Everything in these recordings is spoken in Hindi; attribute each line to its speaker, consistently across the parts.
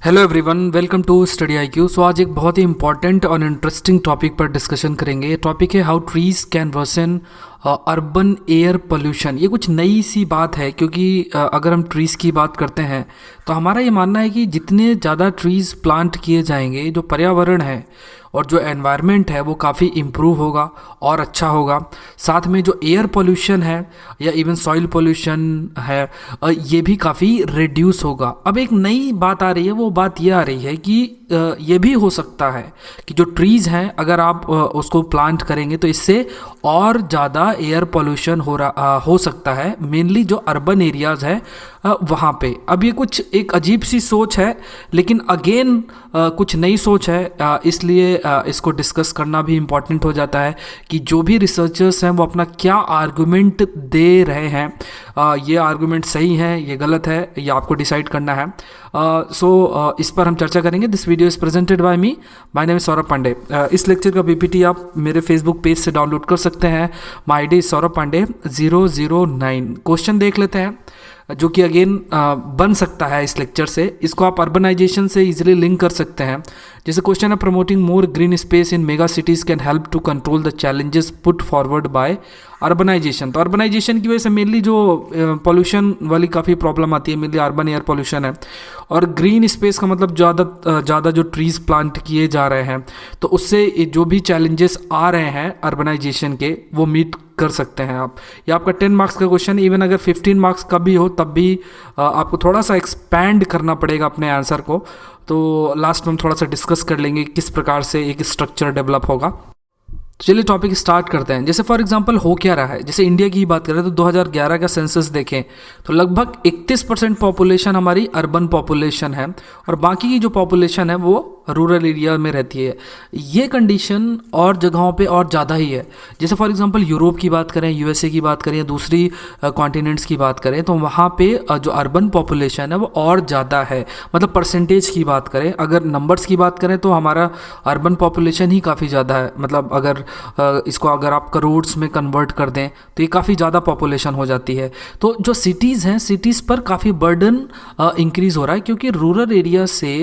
Speaker 1: Hello everyone, welcome to study IQ। So आज एक बहुत ही इंपॉर्टेंट और इंटरेस्टिंग टॉपिक पर डिस्कशन करेंगे। ये टॉपिक है how trees can worsen urban air pollution. ये कुछ नई सी बात है क्योंकि अगर हम ट्रीज़ की बात करते हैं तो हमारा ये मानना है कि जितने ज़्यादा ट्रीज़ प्लांट किए जाएंगे, जो पर्यावरण है और जो एनवायरनमेंट है वो काफ़ी इम्प्रूव होगा और अच्छा होगा। साथ में जो एयर पोल्यूशन है या इवन सॉइल पोल्यूशन है ये भी काफ़ी रिड्यूस होगा। अब एक नई बात आ रही है, वो बात ये आ रही है कि ये भी हो सकता है कि जो ट्रीज़ हैं अगर आप उसको प्लांट करेंगे तो इससे और ज़्यादा एयर पोल्यूशन हो सकता है, मेनली जो अर्बन एरियाज़ है वहाँ पे। अब ये कुछ एक अजीब सी सोच है, लेकिन अगेन कुछ नई सोच है, इसलिए इसको डिस्कस करना भी इम्पॉर्टेंट हो जाता है कि जो भी रिसर्चर्स हैं वो अपना क्या आर्गुमेंट दे रहे हैं। ये आर्गुमेंट सही है, ये गलत है, ये आपको डिसाइड करना है। इस पर हम चर्चा करेंगे। This video is presented by me, my name is Saurabh Pandey. इस लेक्चर का PPT आप मेरे फेसबुक पेज से डाउनलोड कर सकते हैं। माई ID सौरभ पांडे 009। क्वेश्चन देख लेते हैं जो कि अगेन बन सकता है इस लेक्चर से। इसको आप अर्बनाइजेशन से इजीली लिंक कर सकते हैं। जैसे क्वेश्चन है, promoting more green space in mega cities can help to control the challenges put forward by urbanisation. तो अर्बनाइजेशन की वजह से मेनली जो पोल्यूशन वाली काफ़ी प्रॉब्लम आती है, मेनली अर्बन एयर पोल्यूशन है। और ग्रीन स्पेस का मतलब ज़्यादा जो ट्रीज़ प्लांट किए जा रहे हैं तो उससे जो भी चैलेंजेस आ रहे हैं अर्बनाइजेशन के वो मीट कर सकते हैं आप। ये आपका 10 मार्क्स का क्वेश्चन, इवन अगर 15 मार्क्स का भी हो तब भी आपको थोड़ा सा एक्सपैंड करना पड़ेगा अपने आंसर को। तो लास्ट में हम थोड़ा सा डिस्कस कर लेंगे किस प्रकार से एक स्ट्रक्चर डेवलप होगा। चलिए टॉपिक स्टार्ट करते हैं। जैसे फॉर एग्जांपल हो क्या रहा है, जैसे इंडिया की ही बात करें तो 2011 का सेंसस देखें तो लगभग 31% पॉपुलेशन हमारी अर्बन पॉपुलेशन है और बाकी की जो पॉपुलेशन है वो रूरल एरिया में रहती है। ये कंडीशन और जगहों पे और ज़्यादा ही है। जैसे फॉर एग्जांपल यूरोप की बात करें, USA की बात करें या दूसरी कॉन्टिनेंट्स की बात करें तो वहाँ पे जो अर्बन पॉपुलेशन है वो और ज़्यादा है। मतलब परसेंटेज की बात करें, अगर नंबर्स की बात करें तो हमारा अर्बन पॉपुलेशन ही काफ़ी ज़्यादा है। मतलब अगर इसको अगर आप करोड्स में कन्वर्ट कर दें तो ये काफ़ी ज़्यादा पॉपुलेशन हो जाती है। तो जो सिटीज़ हैं, सिटीज़ पर काफ़ी बर्डन इंक्रीज़ हो रहा है क्योंकि रूरल एरिया से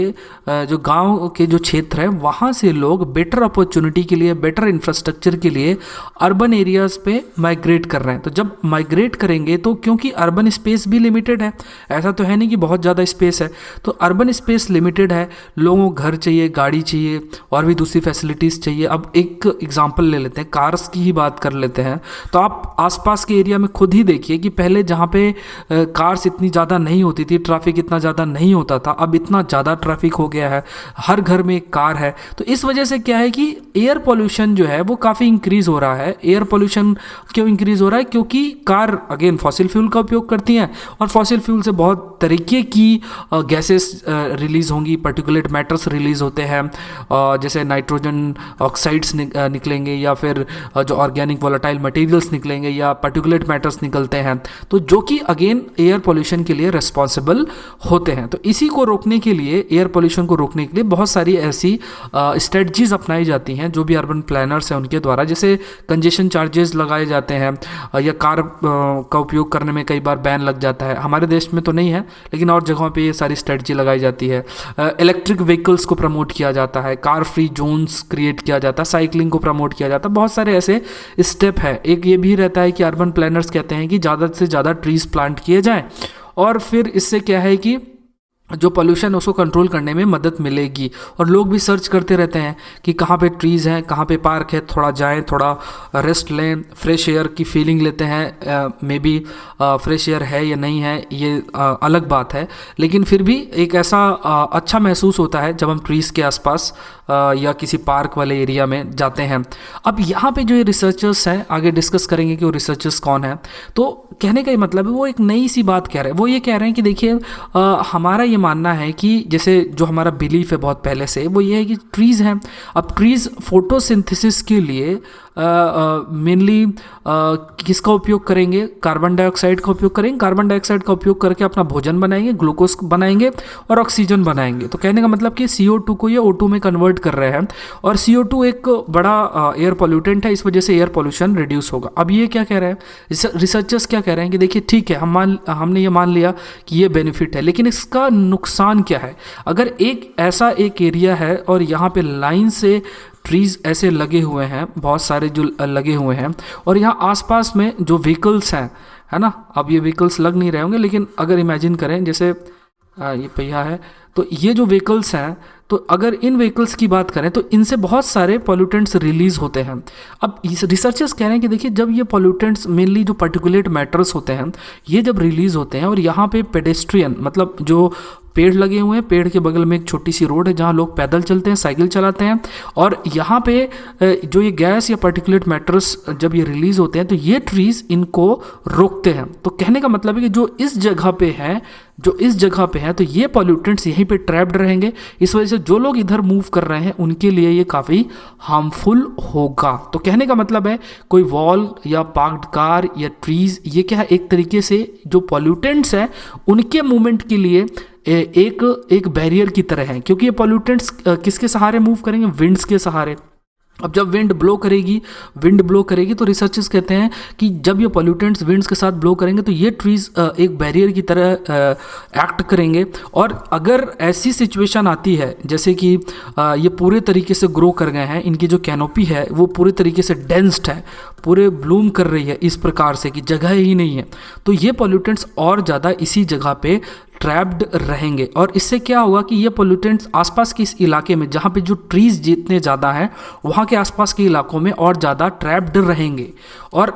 Speaker 1: जो गांव के जो क्षेत्र है वहाँ से लोग बेटर अपॉर्चुनिटी के लिए, बेटर इंफ्रास्ट्रक्चर के लिए अर्बन एरियाज़ पे माइग्रेट कर रहे हैं। तो जब माइग्रेट करेंगे तो क्योंकि अर्बन स्पेस भी लिमिटेड है, ऐसा तो है नहीं कि बहुत ज़्यादा स्पेस है, तो अर्बन स्पेस लिमिटेड है, लोगों को घर चाहिए, गाड़ी चाहिए और भी दूसरी फैसिलिटीज़ चाहिए। अब एक एग्जांपल ले लेते हैं, कार्स की ही बात कर लेते हैं। तो आप आसपास के एरिया में खुद ही देखिए कि पहले जहाँ पे कार्स इतनी ज़्यादा नहीं होती थी, ट्रैफिक इतना ज़्यादा नहीं होता था, अब इतना ज़्यादा ट्रैफिक हो गया है, हर घर में एक कार है। तो इस वजह से क्या है कि एयर पोल्यूशन जो है वो काफ़ी इंक्रीज़ हो रहा है। एयर पोल्यूशन क्यों इंक्रीज़ हो रहा है? क्योंकि कार अगेन फॉसिल फ्यूल का उपयोग करती हैं और फॉसिल फ्यूल से बहुत तरीके की गैसेस रिलीज़ होंगी, पर्टिकुलेट मैटर्स रिलीज़ होते हैं, जैसे नाइट्रोजन ऑक्साइड्स निकलेंगे या फिर जो ऑर्गेनिक वोलेटाइल मटेरियल्स निकलेंगे या पर्टिकुलेट मैटर्स निकलते हैं, तो जो कि अगेन एयर पोल्यूशन के लिए रिस्पॉन्सिबल होते हैं। तो इसी को रोकने के लिए, एयर पोल्यूशन को रोकने के लिए बहुत सारी ऐसी स्ट्रेटजीज अपनाई जाती हैं जो भी अर्बन प्लानर्स हैं उनके द्वारा। जैसे कंजेशन चार्जेस लगाए जाते हैं या कार का उपयोग करने में कई बार बैन लग जाता है। हमारे देश में तो नहीं है लेकिन और जगहों पे ये सारी स्ट्रेटजी लगाई जाती है। इलेक्ट्रिक व्हीकल्स को प्रमोट किया जाता है, कार फ्री जोन्स क्रिएट किया जाता है, साइकिलिंग को प्रमोट किया जाता है। बहुत सारे ऐसे स्टेप है। एक ये भी रहता है कि अर्बन प्लानर्स कहते हैं कि ज़्यादा से ज़्यादा ट्रीज प्लांट किए जाएं और फिर इससे क्या है कि जो पोल्यूशन उसको कंट्रोल करने में मदद मिलेगी। और लोग भी सर्च करते रहते हैं कि कहाँ पे ट्रीज़ हैं, कहाँ पे पार्क है, थोड़ा जाएं, थोड़ा रेस्ट लें, फ्रेश एयर की फीलिंग लेते हैं। मे बी फ्रेश एयर है या नहीं है ये अलग बात है, लेकिन फिर भी एक ऐसा अच्छा महसूस होता है जब हम ट्रीज़ के आसपास या किसी पार्क वाले एरिया में जाते हैं। अब यहाँ पे जो ये रिसर्चर्स हैं, आगे डिस्कस करेंगे कि वो रिसर्चर्स कौन हैं। तो कहने का ये मतलब है वो एक नई सी बात कह रहे हैं। वो ये कह रहे हैं कि देखिए हमारा ये मानना है कि जैसे जो हमारा बिलीफ है बहुत पहले से, वो ये है कि ट्रीज़ हैं। अब ट्रीज़ फोटोसिंथेसिस के लिए मेनली किसका उपयोग करेंगे, कार्बन डाइऑक्साइड का उपयोग करेंगे। कार्बन डाइऑक्साइड का उपयोग करके अपना भोजन बनाएंगे, ग्लूकोज बनाएंगे और ऑक्सीजन बनाएंगे। तो कहने का मतलब कि CO2 को ये O2 में कन्वर्ट कर रहे हैं और CO2 एक बड़ा एयर पॉल्यूटेंट है, इस वजह से एयर पॉल्यूशन रिड्यूस होगा। अब ये क्या कह रहे हैं रिसर्चर्स, क्या कह रहे हैं कि देखिए ठीक है, हमने ये मान लिया कि ये बेनिफिट है, लेकिन इसका नुकसान क्या है। अगर एक एरिया है और यहाँ पे लाइन से ट्रीज ऐसे लगे हुए हैं, बहुत सारे जो लगे हुए हैं, और यहाँ आसपास में जो व्हीकल्स हैं, है ना, अब ये व्हीकल्स लग नहीं रहे होंगे, लेकिन अगर इमेजिन करें जैसे ये पहिया है, तो ये जो व्हीकल्स हैं, तो अगर इन व्हीकल्स की बात करें तो इनसे बहुत सारे पॉल्यूटेंट्स रिलीज होते हैं। अब रिसर्चर्स कह रहे हैं कि देखिए जब ये पॉल्यूटेंट्स, मेनली जो पार्टिकुलेट मैटर्स होते हैं, ये जब रिलीज होते हैं और यहाँ पे पेडेस्ट्रियन, मतलब जो पेड़ लगे हुए हैं, पेड़ के बगल में एक छोटी सी रोड है जहाँ लोग पैदल चलते हैं, साइकिल चलाते हैं, और यहाँ पे जो ये गैस या पार्टिकुलेट मैटर्स जब ये रिलीज होते हैं तो ये ट्रीज इनको रोकते हैं। तो कहने का मतलब है कि जो इस जगह पे हैं तो ये पॉल्यूटेंट्स यहीं पे ट्रैप्ड रहेंगे, इस वजह से जो लोग इधर मूव कर रहे हैं उनके लिए ये काफ़ी हार्मफुल होगा। तो कहने का मतलब है कोई वॉल या पार्क्ड कार या ट्रीज, ये क्या है, एक तरीके से जो पॉल्यूटेंट्स हैं उनके मूवमेंट के लिए एक बैरियर की तरह है, क्योंकि ये पॉल्यूटेंट्स किसके सहारे मूव करेंगे, विंड्स के सहारे। अब जब विंड ब्लो करेगी तो रिसर्चर्स कहते हैं कि जब ये पॉल्यूटेंट्स विंड्स के साथ ब्लो करेंगे तो ये ट्रीज एक बैरियर की तरह एक्ट करेंगे। और अगर ऐसी सिचुएशन आती है जैसे कि ये पूरे तरीके से ग्रो कर गए हैं, इनकी जो कैनोपी है वो पूरे तरीके से डेंस्ड है, पूरे ब्लूम कर रही है इस प्रकार से कि जगह ही नहीं है, तो ये पॉल्यूटेंट्स और ज़्यादा इसी जगह पे ट्रैप्ड रहेंगे। और इससे क्या होगा कि ये पोल्यूटेंट्स आसपास के इस इलाके में, जहाँ पे जो ट्रीज जितने ज़्यादा हैं, वहाँ के आसपास के इलाकों में और ज़्यादा ट्रैप्ड रहेंगे। और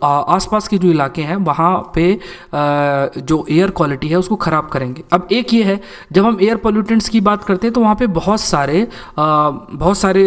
Speaker 1: आसपास के जो इलाके हैं वहाँ पे जो एयर क्वालिटी है उसको ख़राब करेंगे। अब एक ये है, जब हम एयर पोल्यूटेंट्स की बात करते हैं तो वहाँ पे बहुत सारे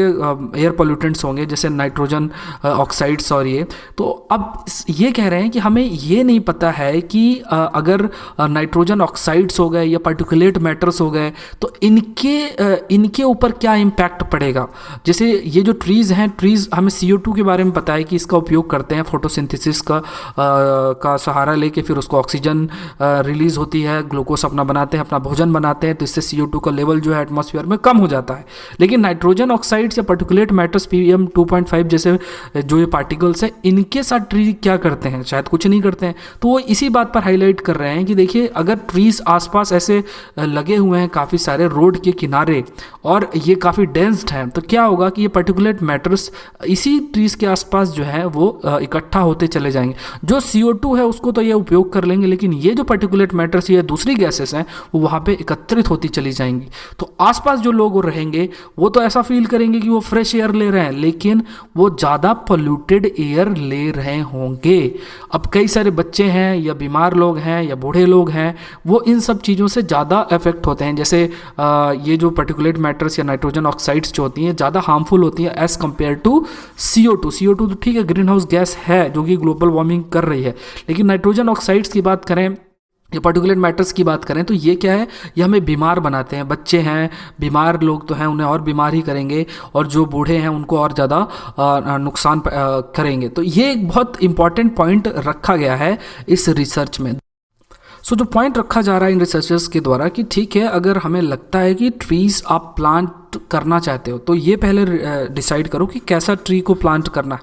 Speaker 1: एयर पोल्यूटेंट्स होंगे, जैसे नाइट्रोजन ऑक्साइड्स और ये। तो अब ये कह रहे हैं कि हमें ये नहीं पता है कि अगर नाइट्रोजन ऑक्साइड्स हो गए या पार्टिकुलेट मैटर्स हो गए तो इनके ऊपर क्या इम्पैक्ट पड़ेगा। जैसे ये जो ट्रीज़ हैं, ट्रीज़ हमें CO2 के बारे में पता है कि इसका उपयोग करते हैं फोटोसिंथेसिस का सहारा लेके, फिर उसको ऑक्सीजन रिलीज होती है, ग्लूकोज अपना बनाते हैं, अपना भोजन बनाते हैं, तो इससे CO2 का लेवल जो है एटमॉस्फेयर में कम हो जाता है। लेकिन नाइट्रोजन ऑक्साइड्स या पार्टिकुलेट मैटर्स PM2.5 जैसे जो ये पार्टिकल्स हैं, इनके साथ ट्री क्या करते हैं, शायद कुछ नहीं करते हैं। तो वो इसी बात पर हाईलाइट कर रहे हैं कि देखिए अगर ट्रीज़ आसपास ऐसे लगे हुए हैं काफ़ी सारे रोड के किनारे और ये काफ़ी डेंस्ड हैं, तो क्या होगा कि ये पार्टिकुलेट मैटर्स इसी ट्रीज़ के आसपास जो है वो इकट्ठा होते चले जाएंगे। जो CO2 है उसको तो ये उपयोग कर लेंगे, लेकिन ये जो पार्टिकुलेट मैटर्स या दूसरी गैसेस हैं वो वहाँ पे एकत्रित होती चली जाएंगी। तो आसपास जो लोग रहेंगे वो तो ऐसा फील करेंगे कि वो फ्रेश एयर ले रहे हैं, लेकिन वो ज़्यादा पोल्यूटेड एयर ले रहे होंगे। अब कई सारे बच्चे हैं या बीमार लोग हैं या बूढ़े लोग हैं, वो इन सब चीज़ों से ज़्यादा अफेक्ट होते हैं। जैसे ये जो पार्टिकुलेट मैटर्स या नाइट्रोजन ऑक्साइड्स जो होती हैं ज़्यादा हार्मफुल होती हैं एज़ कम्पेयर टू CO2 तो ठीक है, ग्रीन हाउस गैस है जो कि ग्लोबल वार्मिंग कर रही है, लेकिन नाइट्रोजन ऑक्साइड्स की बात करें या पार्टिकुलेट मैटर्स की बात करें तो ये क्या है, ये हमें बीमार बनाते हैं। बच्चे हैं, बीमार लोग तो हैं, उन्हें और बीमार ही करेंगे, और जो बूढ़े हैं उनको और ज़्यादा नुकसान करेंगे। तो ये एक बहुत इंपॉर्टेंट पॉइंट रखा गया है इस रिसर्च में। सो जो पॉइंट रखा जा रहा है इन रिसर्चर्स के द्वारा कि ठीक है, अगर हमें लगता है कि ट्रीज़ आप प्लांट करना चाहते हो तो ये पहले डिसाइड करो कि कैसा ट्री को प्लांट करना है।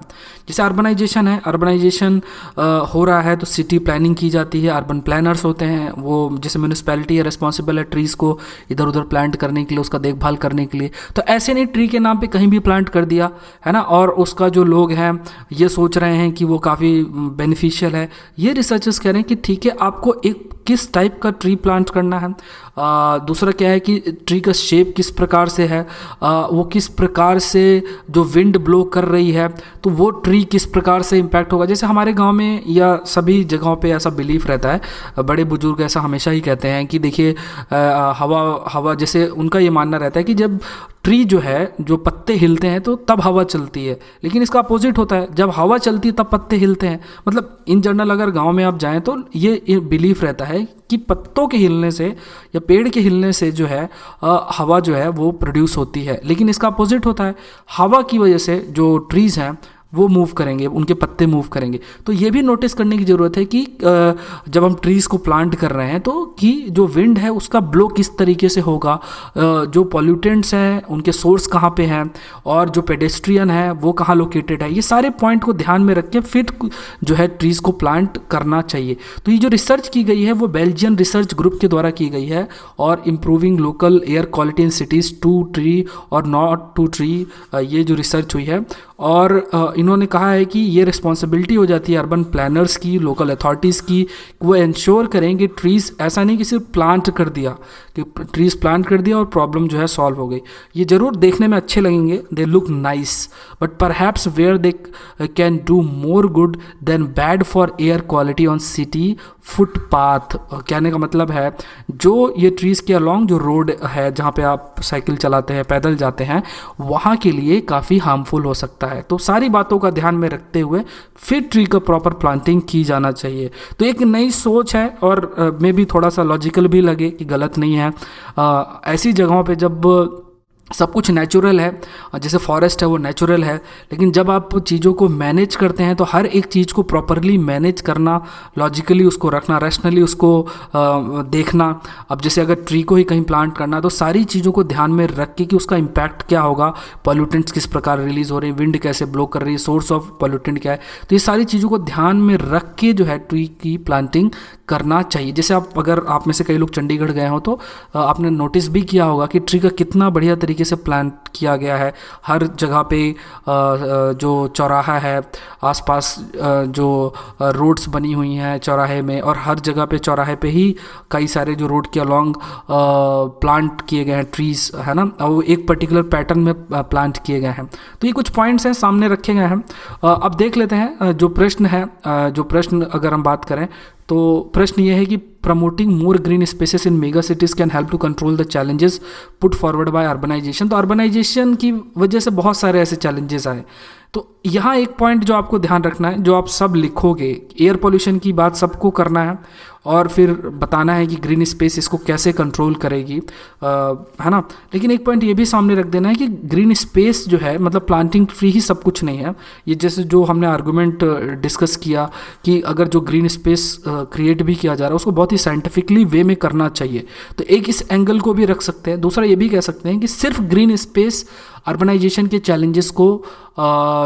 Speaker 1: जैसे अर्बनाइजेशन है, अर्बनाइजेशन हो रहा है तो सिटी प्लानिंग की जाती है, अर्बन प्लानर्स होते हैं, वो जैसे म्यूनिसिपैलिटी है रिस्पॉन्सिबल है ट्रीज़ को इधर उधर प्लांट करने के लिए, उसका देखभाल करने के लिए। तो ऐसे नहीं ट्री के नाम पे कहीं भी प्लांट कर दिया है ना, और उसका जो लोग हैं ये सोच रहे हैं कि वो काफ़ी बेनिफिशियल है। ये रिसर्चर्स कह रहे हैं कि ठीक है, आपको एक किस टाइप का ट्री प्लांट करना है, दूसरा क्या है कि ट्री का शेप किस प्रकार से है, वो किस प्रकार से जो विंड ब्लो कर रही है तो वो ट्री किस प्रकार से इम्पैक्ट होगा। जैसे हमारे गांव में या सभी जगहों पे ऐसा बिलीफ रहता है, बड़े बुजुर्ग ऐसा हमेशा ही कहते हैं कि देखिए हवा जैसे उनका ये मानना रहता है कि जब ट्री जो है, जो पत्ते हिलते हैं तो तब हवा चलती है, लेकिन इसका अपोजिट होता है, जब हवा चलती है तब पत्ते हिलते हैं। मतलब इन जनरल अगर गांव में आप जाएं तो ये बिलीफ रहता है कि पत्तों के हिलने से या पेड़ के हिलने से जो है हवा जो है वो प्रोड्यूस होती है, लेकिन इसका अपोजिट होता है। हवा की वजह से जो ट्रीज़ हैं वो मूव करेंगे, उनके पत्ते मूव करेंगे। तो ये भी नोटिस करने की ज़रूरत है कि जब हम ट्रीज़ को प्लांट कर रहे हैं तो कि जो विंड है उसका ब्लो किस तरीके से होगा, जो पॉल्यूटेंट्स हैं उनके सोर्स कहाँ पे हैं, और जो पेडेस्ट्रियन है वो कहाँ लोकेटेड है, ये सारे पॉइंट को ध्यान में रख के फिर जो है ट्रीज़ को प्लांट करना चाहिए। तो ये जो रिसर्च की गई है वो बेल्जियन रिसर्च ग्रुप के द्वारा की गई है, और improving local air quality in cities to tree और नॉट टू ट्री, ये जो रिसर्च हुई है। और इन्होंने कहा है कि ये रिस्पॉन्सिबिलिटी हो जाती है अर्बन प्लानर्स की, लोकल अथॉरिटीज़ की, वो इंश्योर करें कि ट्रीज़ ऐसा नहीं कि सिर्फ प्लांट कर दिया, कि ट्रीज़ प्लांट कर दिया और प्रॉब्लम जो है सॉल्व हो गई। ये ज़रूर देखने में अच्छे लगेंगे, they look nice, but perhaps where they can do more good than bad for air quality on city footpath. कहने का मतलब है जो ये ट्रीज़ के अलॉन्ग जो रोड है जहाँ पे आप साइकिल चलाते हैं, पैदल जाते हैं, वहाँ के लिए काफ़ी हार्मफुल हो सकता है। तो सारी बातों का ध्यान में रखते हुए फिर ट्री का प्रॉपर प्लांटिंग की जाना चाहिए। तो एक नई सोच है, और मे भी थोड़ा सा लॉजिकल भी लगे कि गलत नहीं है। ऐसी जगहों पे जब सब कुछ नेचुरल है, जैसे फॉरेस्ट है वो नेचुरल है, लेकिन जब आप चीज़ों को मैनेज करते हैं तो हर एक चीज़ को प्रॉपरली मैनेज करना, लॉजिकली उसको रखना, रैशनली उसको देखना। अब जैसे अगर ट्री को ही कहीं प्लांट करना तो सारी चीज़ों को ध्यान में रख के कि उसका इम्पैक्ट क्या होगा, पॉल्यूटेंट्स किस प्रकार रिलीज़ हो रहे हैं, विंड कैसे ब्लो कर रही है, सोर्स ऑफ पॉल्यूटेंट क्या है, तो ये सारी चीज़ों को ध्यान में रख के जो है ट्री की प्लांटिंग करना चाहिए। जैसे अगर आप में से कई लोग चंडीगढ़ गए हो तो आपने नोटिस भी किया होगा कि ट्री का कितना बढ़िया तरीके से प्लांट किया गया है। हर जगह पे जो चौराहा है, आसपास जो रोड्स बनी हुई हैं चौराहे में, और हर जगह पे चौराहे पे ही कई सारे जो रोड के अलॉन्ग प्लांट किए गए हैं ट्रीज़, है ना, और एक पर्टिकुलर पैटर्न में प्लांट किए गए हैं। तो ये कुछ पॉइंट्स हैं, सामने रखे गए हैं। अब देख लेते हैं जो प्रश्न है, जो प्रश्न अगर हम बात करें तो प्रश्न ये है कि promoting more green spaces in mega cities can help to control the challenges put forward by urbanisation. तो अर्बनाइजेशन की वजह से बहुत सारे ऐसे चैलेंजेस आए। तो यहाँ एक पॉइंट जो आपको ध्यान रखना है, जो आप सब लिखोगे, एयर पोल्यूशन की बात सबको करना है और फिर बताना है कि ग्रीन स्पेस इसको कैसे कंट्रोल करेगी, है ना। लेकिन एक पॉइंट ये भी सामने रख देना है कि ग्रीन स्पेस जो है मतलब प्लांटिंग ट्री ही सब कुछ नहीं है। ये जैसे जो हमने आर्गूमेंट डिस्कस किया कि अगर जो ग्रीन स्पेस क्रिएट भी किया जा रहा है उसको बहुत ही साइंटिफिकली वे में करना चाहिए। तो एक इस एंगल को भी रख सकते हैं। दूसरा ये भी कह सकते हैं कि सिर्फ ग्रीन स्पेस अर्बनाइजेशन के चैलेंजेस को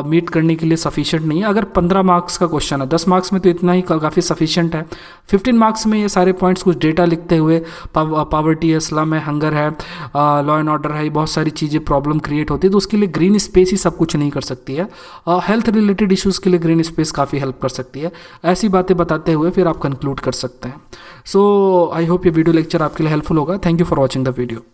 Speaker 1: मीट करने के लिए सफिशिएंट नहीं है। अगर 15 मार्क्स का क्वेश्चन है, 10 मार्क्स में तो इतना ही काफ़ी सफिशिएंट है। 15 मार्क्स में ये सारे पॉइंट्स कुछ डेटा लिखते हुए, पावर्टी है, स्लम है, हंगर है, लॉ एंड ऑर्डर है, बहुत सारी चीज़ें प्रॉब्लम क्रिएट होती है, तो उसके लिए ग्रीन स्पेस ही सब कुछ नहीं कर सकती है। हेल्थ रिलेटेड इश्यूज़ के लिए ग्रीन स्पेस काफ़ी हेल्प कर सकती है। ऐसी बातें बताते हुए फिर आप कंक्लूड कर सकते हैं। सो आई होप ये वीडियो लेक्चर आपके लिए हेल्पफुल होगा। Thank you for watching the video.